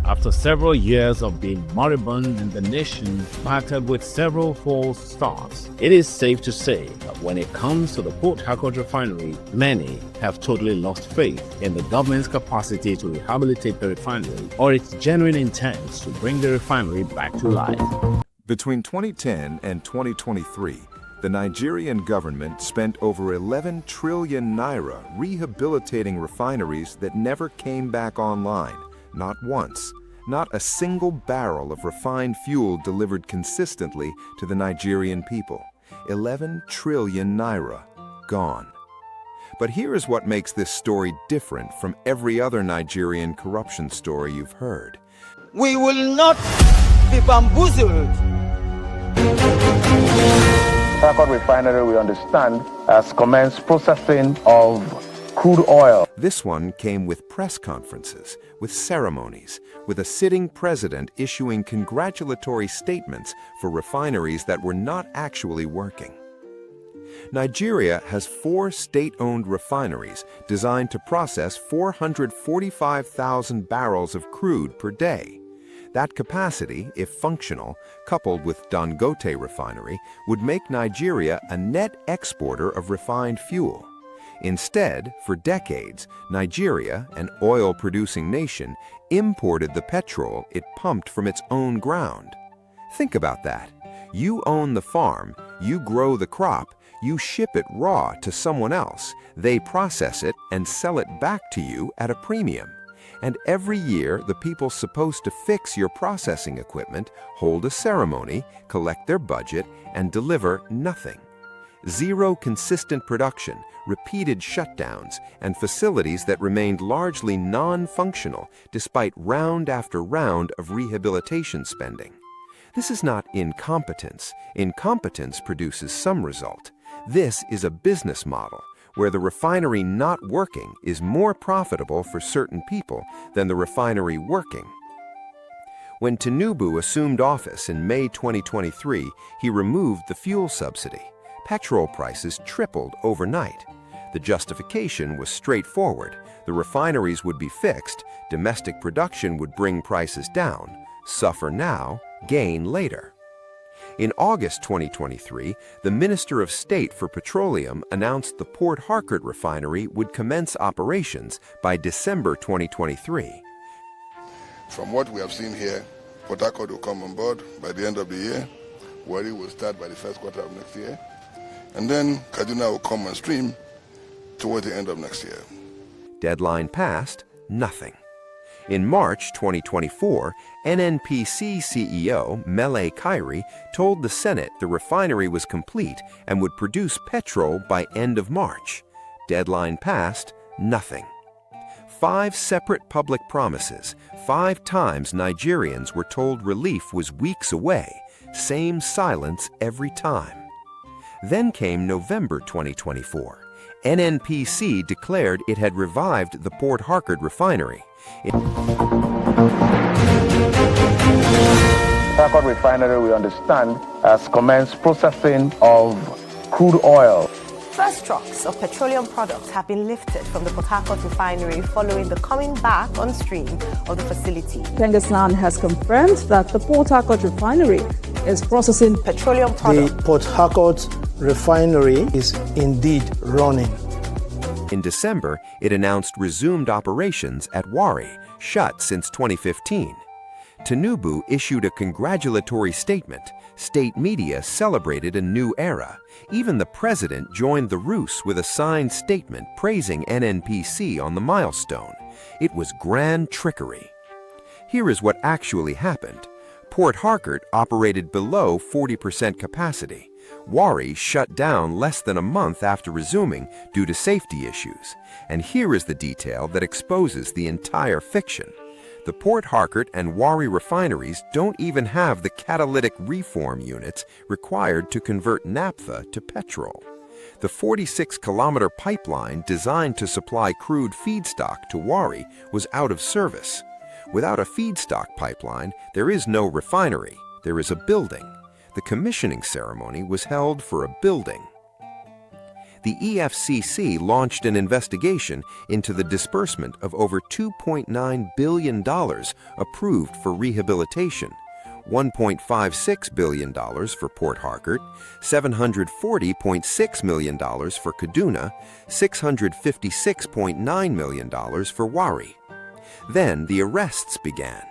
After several years of being moribund and the nation battered with several false starts, it is safe to say that when it comes to the Port Harcourt Refinery, many have totally lost faith in the government's capacity to rehabilitate the refinery or its genuine intent to bring the refinery back to life. Between 2010 and 2023, the Nigerian government spent over 11 trillion naira rehabilitating refineries that never came back online. Not once. Not a single barrel of refined fuel delivered consistently to the Nigerian people. 11 trillion naira gone. But here is what makes this story different from every other Nigerian corruption story you've heard. We will not be bamboozled. Harcourt Refinery, we understand, has commenced processing of crude oil. This one came with press conferences, with ceremonies, with a sitting president issuing congratulatory statements for refineries that were not actually working. Nigeria has 4 state-owned refineries designed to process 445,000 barrels of crude per day. That capacity, if functional, coupled with Dangote refinery, would make Nigeria a net exporter of refined fuel. Instead, for decades, Nigeria, an oil-producing nation, imported the petrol it pumped from its own ground. Think about that. You own the farm, you grow the crop, you ship it raw to someone else, they process it and sell it back to you at a premium. And every year, the people supposed to fix your processing equipment hold a ceremony, collect their budget, and deliver nothing. Zero consistent production, repeated shutdowns, and facilities that remained largely non-functional despite round after round of rehabilitation spending. This is not incompetence. Incompetence produces some result. This is a business model where the refinery not working is more profitable for certain people than the refinery working. When Tinubu assumed office in May 2023, he removed the fuel subsidy. Petrol prices tripled overnight. The justification was straightforward. The refineries would be fixed, domestic production would bring prices down. Suffer now, gain later. In August 2023, the Minister of State for Petroleum announced the Port Harcourt refinery would commence operations by December 2023. From what we have seen here, Port Harcourt will come on board by the end of the year. Warri will start by the first quarter of next year. And then Kaduna will come on stream toward the end of next year. Deadline passed, nothing. In March 2024, NNPC CEO Mele Kyari told the Senate the refinery was complete and would produce petrol by end of March. Deadline passed, nothing. 5 separate public promises. 5 times Nigerians were told relief was weeks away. Same silence every time. Then came November 2024. NNPC declared it had revived the Port Harcourt refinery. Harcourt Refinery, we understand, has commenced processing of crude oil. First trucks of petroleum products have been lifted from the Port Harcourt refinery following the coming back on stream of the facility. Pengaslan has confirmed that the Port Harcourt refinery is processing petroleum products. The Port Harcourt refinery is indeed running. In December, it announced resumed operations at Warri, shut since 2015. Tinubu issued a congratulatory statement. State media celebrated a new era. Even the president joined the ruse with a signed statement praising NNPC on the milestone. It was grand trickery. Here is what actually happened. Port Harcourt operated below 40% capacity. Warri shut down less than a month after resuming due to safety issues. And here is the detail that exposes the entire fiction. The Port Harcourt and Warri refineries don't even have the catalytic reform units required to convert naphtha to petrol. The 46-kilometer pipeline designed to supply crude feedstock to Warri was out of service. Without a feedstock pipeline, there is no refinery. There is a building. The commissioning ceremony was held for a building. the EFCC launched an investigation into the disbursement of over $2.9 billion approved for rehabilitation, $1.56 billion for Port Harcourt, $740.6 million for Kaduna, $656.9 million for Warri. Then the arrests began.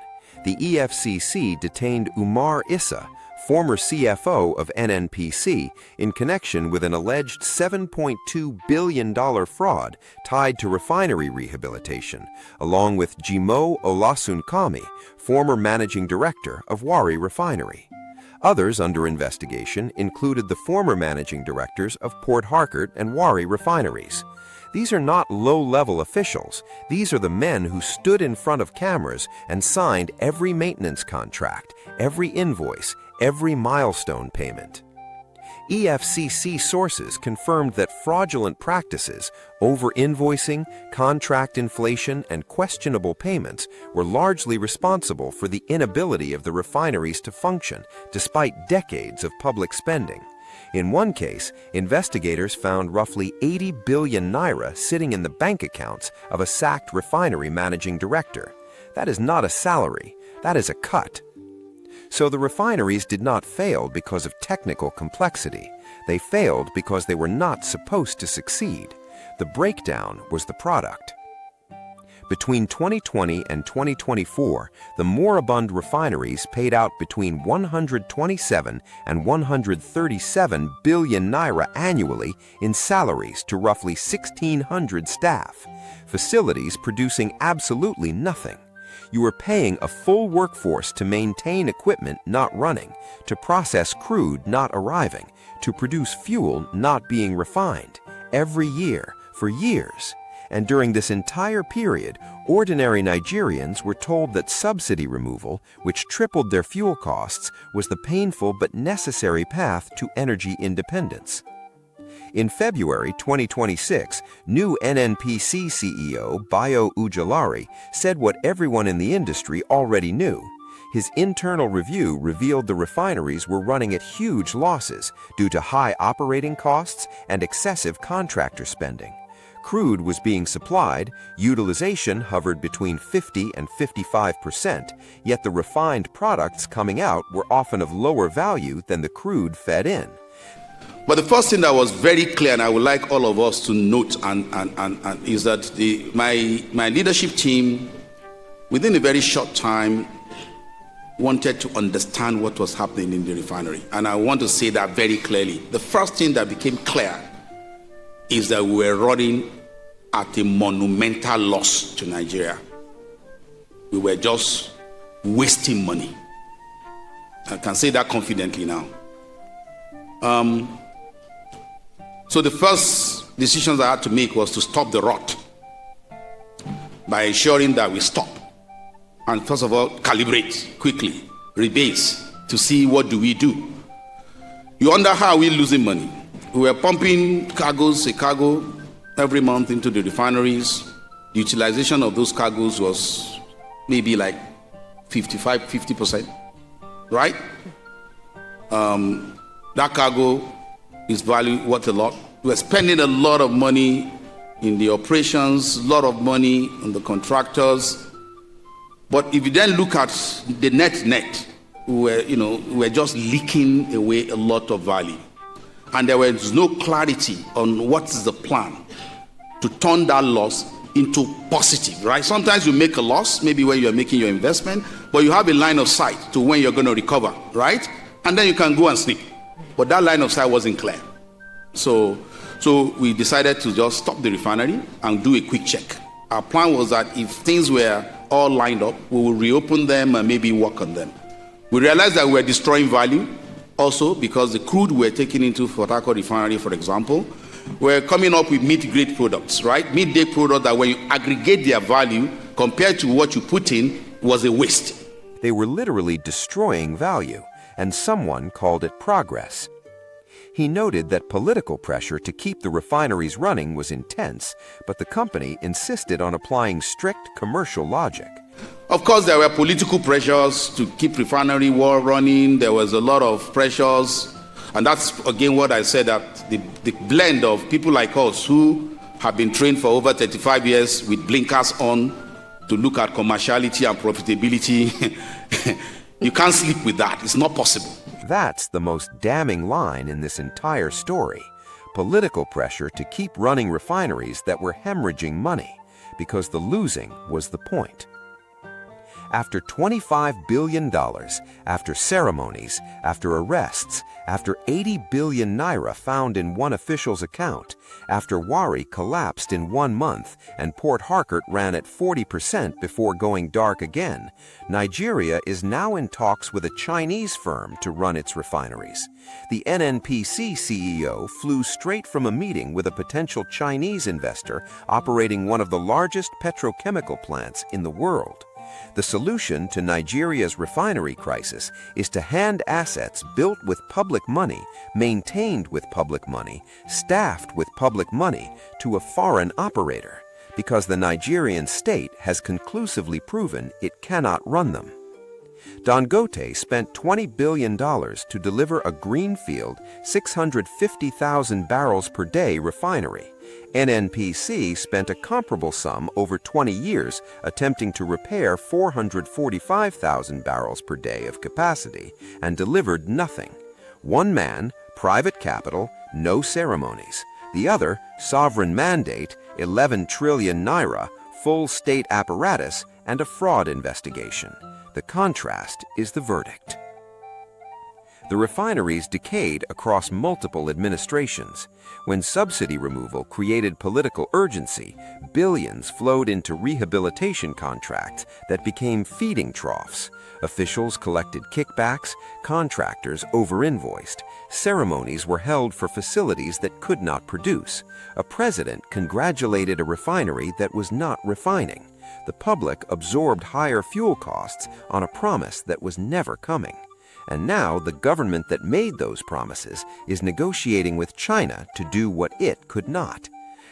The EFCC detained Umar Issa, former CFO of NNPC, in connection with an alleged $7.2 billion fraud tied to refinery rehabilitation, along with Jimo Olasunkami, former managing director of Warri Refinery. Others under investigation included the former managing directors of Port Harcourt and Warri Refineries. These are not low-level officials. These are the men who stood in front of cameras and signed every maintenance contract, every invoice, every milestone payment. EFCC sources confirmed that fraudulent practices, over-invoicing, contract inflation, and questionable payments were largely responsible for the inability of the refineries to function, despite decades of public spending. In one case, investigators found roughly 80 billion naira sitting in the bank accounts of a sacked refinery managing director. That is not a salary, that is a cut. So the refineries did not fail because of technical complexity. They failed because they were not supposed to succeed. The breakdown was the product. Between 2020 and 2024, the moribund refineries paid out between 127 and 137 billion naira annually in salaries to roughly 1,600 staff, facilities producing absolutely nothing. You are paying a full workforce to maintain equipment not running, to process crude not arriving, to produce fuel not being refined, every year, for years. And during this entire period, ordinary Nigerians were told that subsidy removal, which tripled their fuel costs, was the painful but necessary path to energy independence. In February 2026, new NNPC CEO Bayo Ujulari said what everyone in the industry already knew. His internal review revealed the refineries were running at huge losses due to high operating costs and excessive contractor spending. Crude was being supplied, utilization hovered between 50 and 55%, yet the refined products coming out were often of lower value than the crude fed in. But the first thing that was very clear, and I would like all of us to note, is that my leadership team, within a very short time, wanted to understand what was happening in the refinery. And I want to say that very clearly. The first thing that became clear is that we were running at a monumental loss to Nigeria. We were just wasting money. I can say that confidently now. So the first decisions I had to make was to stop the rot by ensuring that we stop and first of all calibrate quickly, rebase to see what do we do. You wonder how we're losing money. We were pumping a cargo every month into the refineries. The utilization of those cargoes was maybe like 50%, right? That cargo is worth a lot. We're spending a lot of money in the operations, a lot of money on the contractors. But if you then look at the net, we're just leaking away a lot of value. And there was no clarity on what is the plan to turn that loss into positive, right? Sometimes you make a loss, maybe when you're making your investment, but you have a line of sight to when you're going to recover, right? And then you can go and sleep. But that line of sight wasn't clear. So we decided to just stop the refinery and do a quick check. Our plan was that if things were all lined up, we will reopen them and maybe work on them. We realized that we were destroying value also because the crude we were taking into Port Harcourt Refinery, for example, we're coming up with mid-grade products, right? Mid-day products that when you aggregate their value compared to what you put in was a waste. They were literally destroying value, and someone called it progress. He noted that political pressure to keep the refineries running was intense, but the company insisted on applying strict commercial logic. Of course, there were political pressures to keep refinery war running. There was a lot of pressures And that's, again, what I said, that the blend of people like us who have been trained for over 35 years with blinkers on to look at commerciality and profitability, you can't sleep with that. It's not possible. That's the most damning line in this entire story. Political pressure to keep running refineries that were hemorrhaging money, because the losing was the point. After $25 billion, after ceremonies, after arrests, after 80 billion naira found in one official's account, after Warri collapsed in 1 month and Port Harcourt ran at 40% before going dark again, Nigeria is now in talks with a Chinese firm to run its refineries. The NNPC CEO flew straight from a meeting with a potential Chinese investor operating one of the largest petrochemical plants in the world. The solution to Nigeria's refinery crisis is to hand assets built with public money, maintained with public money, staffed with public money to a foreign operator, because the Nigerian state has conclusively proven it cannot run them. Dangote spent $20 billion to deliver a greenfield, 650,000 barrels per day refinery. NNPC spent a comparable sum over 20 years attempting to repair 445,000 barrels per day of capacity and delivered nothing. One man, private capital, no ceremonies. The other, sovereign mandate, 11 trillion naira, full state apparatus, and a fraud investigation. The contrast is the verdict. The refineries decayed across multiple administrations. When subsidy removal created political urgency, billions flowed into rehabilitation contracts that became feeding troughs. Officials collected kickbacks, contractors over-invoiced, ceremonies were held for facilities that could not produce. A president congratulated a refinery that was not refining. The public absorbed higher fuel costs on a promise that was never coming. And now the government that made those promises is negotiating with China to do what it could not.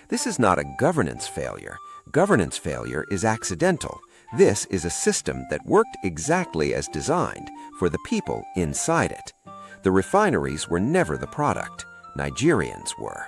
This is not a governance failure. Governance failure is accidental. This is a system that worked exactly as designed for the people inside it. The refineries were never the product. Nigerians were.